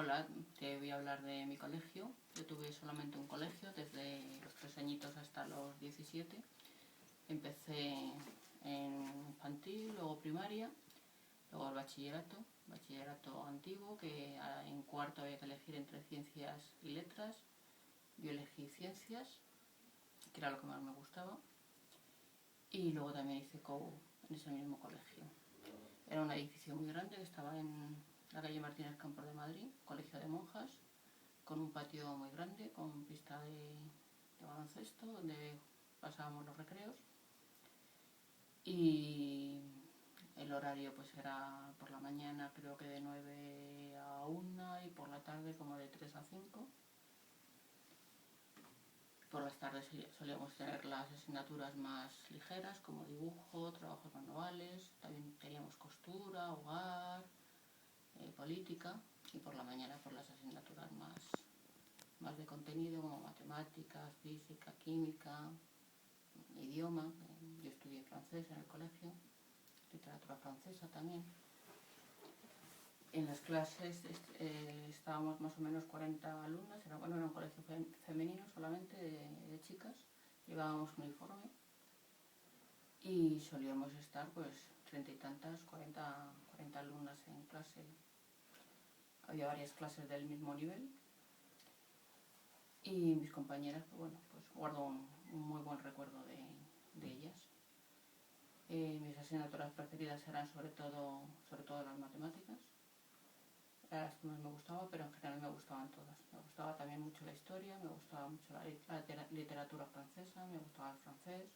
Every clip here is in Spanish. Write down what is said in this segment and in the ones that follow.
Hola, te voy a hablar de mi colegio. Yo tuve solamente un colegio desde los 3 añitos hasta los 17. Empecé en infantil, luego primaria, luego el bachillerato antiguo, que en cuarto había que elegir entre ciencias y letras. Yo elegí ciencias, que era lo que más me gustaba, y luego también hice COU en ese mismo colegio. Era un edificio muy grande que estaba en la calle Martínez Campos de Madrid, colegio de monjas, con un patio muy grande, con pista de baloncesto, donde pasábamos los recreos. Y el horario pues era por la mañana creo que de 9 a 1 y por la tarde como de 3 a 5. Por las tardes solíamos tener las asignaturas más ligeras como dibujo, trabajos manuales, también teníamos costura, hogar, política, y por la mañana por las asignaturas más de contenido como matemáticas, física, química, idioma. Yo estudié francés en el colegio, literatura francesa también. En las clases estábamos más o menos 40 alumnas, era un colegio femenino solamente, de chicas, llevábamos uniforme y solíamos estar pues 30 y tantas, 40 alumnas en clase. Había varias clases del mismo nivel y mis compañeras, pues guardo un muy buen recuerdo de ellas. Mis asignaturas preferidas eran sobre todo las matemáticas. Eran las que más me gustaba, pero en general me gustaban todas. Me gustaba también mucho la historia, me gustaba mucho la literatura francesa, me gustaba el francés,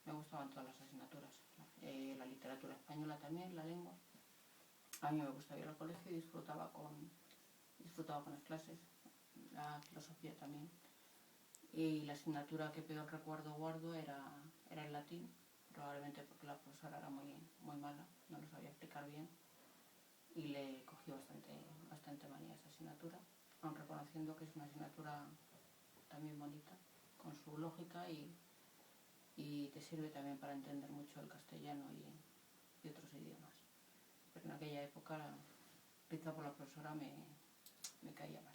me gustaban todas las asignaturas. La literatura española también, la lengua. A mí me gustaba ir al colegio y disfrutaba con las clases, la filosofía también. Y la asignatura que peor recuerdo guardo era el latín, probablemente porque la profesora era muy mala, no lo sabía explicar bien y le cogí bastante manía a esa asignatura, aun reconociendo que es una asignatura también bonita, con su lógica y te sirve también para entender mucho el castellano y otros idiomas. Pero en aquella época, quizá por la profesora, me caía mal.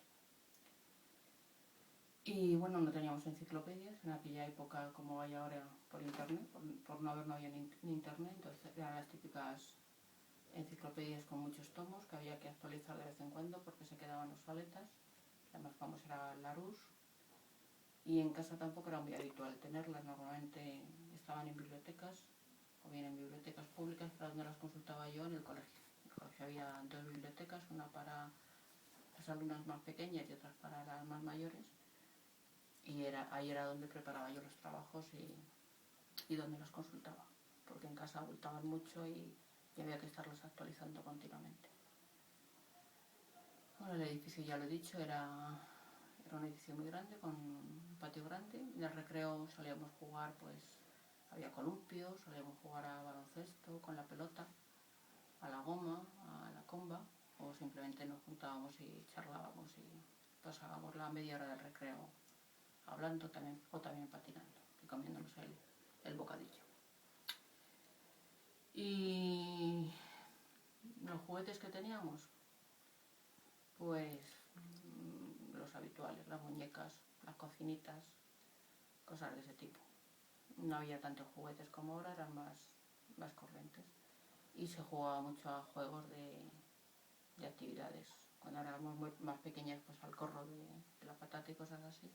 Y no teníamos enciclopedias en aquella época como hay ahora por internet, por no había ni internet, entonces eran las típicas enciclopedias con muchos tomos que había que actualizar de vez en cuando porque se quedaban obsoletas. La más famosa era Larousse, y en casa tampoco era muy habitual tenerlas. Normalmente estaban en bibliotecas o bien en bibliotecas públicas, para donde las consultaba yo en el colegio. En el colegio había 2 bibliotecas, una para las alumnas más pequeñas y otras para las más mayores, y ahí era donde preparaba yo los trabajos y donde los consultaba, porque en casa abultaban mucho y había que estarlos actualizando continuamente. El edificio, ya lo he dicho, era un edificio muy grande, con un patio grande. En el recreo solíamos jugar, pues había columpios, solíamos jugar a baloncesto con la pelota, a la goma, a la comba, o simplemente nos juntábamos y charlábamos y pasábamos la media hora del recreo hablando también, o también patinando y comiéndonos el bocadillo. Y los juguetes que teníamos, pues los habituales, las muñecas, las cocinitas, cosas de ese tipo. No había tantos juguetes como ahora, eran más corrientes. Y se jugaba mucho a juegos de actividades. Cuando éramos más pequeñas, pues al corro de la patata y cosas así.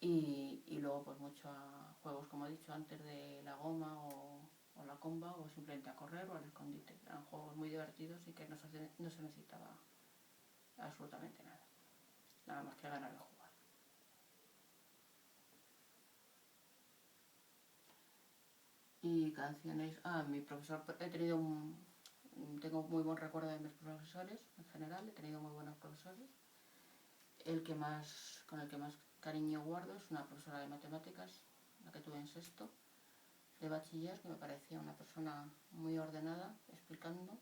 Y luego pues mucho a juegos, como he dicho antes, de la goma o la comba, o simplemente a correr o al escondite. Eran juegos muy divertidos y que no se necesitaba absolutamente nada más que ganar de jugar. Y canciones, mi profesor, tengo muy buen recuerdo de mis profesores en general, he tenido muy buenos profesores. Con el que más cariño guardo es una profesora de matemáticas, la que tuve en sexto de bachiller, que me parecía una persona muy ordenada explicando,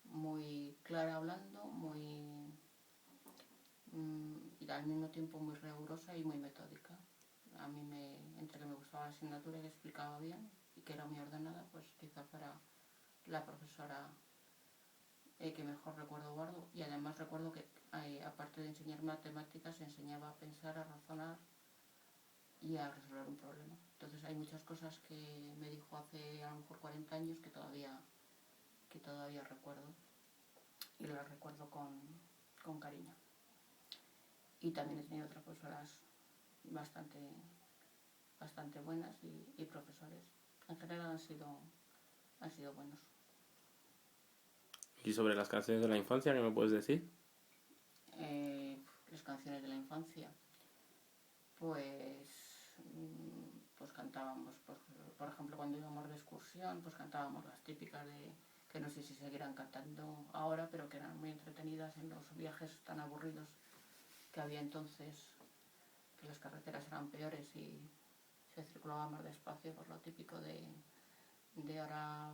muy clara hablando, y al mismo tiempo muy rigurosa y muy metódica. A mí, entre que me gustaba la asignatura y que explicaba bien y que era muy ordenada, pues quizá fuera la profesora que mejor recuerdo guardo, y además recuerdo que aparte de enseñar matemáticas enseñaba a pensar, a razonar y a resolver un problema. Entonces hay muchas cosas que me dijo hace a lo mejor 40 años que todavía recuerdo y las recuerdo con cariño. Y también he tenido otras profesoras bastante buenas y profesores. En general han sido buenos. ¿Y sobre las canciones de la infancia, qué me puedes decir? Las canciones de la infancia, pues cantábamos, pues, por ejemplo, cuando íbamos de excursión, pues cantábamos las típicas que no sé si seguirán cantando ahora, pero que eran muy entretenidas en los viajes tan aburridos que había entonces, que las carreteras eran peores y se circulaba más despacio, por lo típico de ahora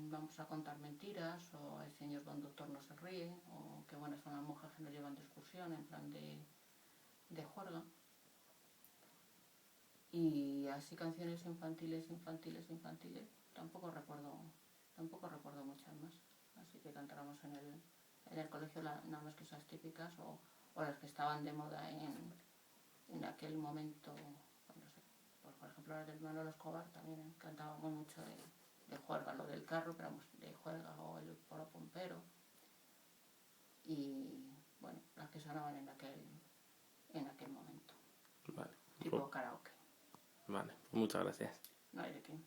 vamos a contar mentiras, o el señor conductor no se ríe, o qué buenas son las monjas que nos llevan de excursión, en plan de juerga. Y así canciones infantiles, tampoco recuerdo muchas más. Así que cantáramos en el colegio nada más que esas típicas, o las que estaban de moda en aquel momento, no sé, pues por ejemplo las del Manolo Escobar también cantábamos mucho de juerga, lo del carro, pero vamos, de juerga, o el polo pompero, y bueno, las que sonaban en aquel momento, Vale. tipo karaoke. Vale, muchas gracias. No hay de qué.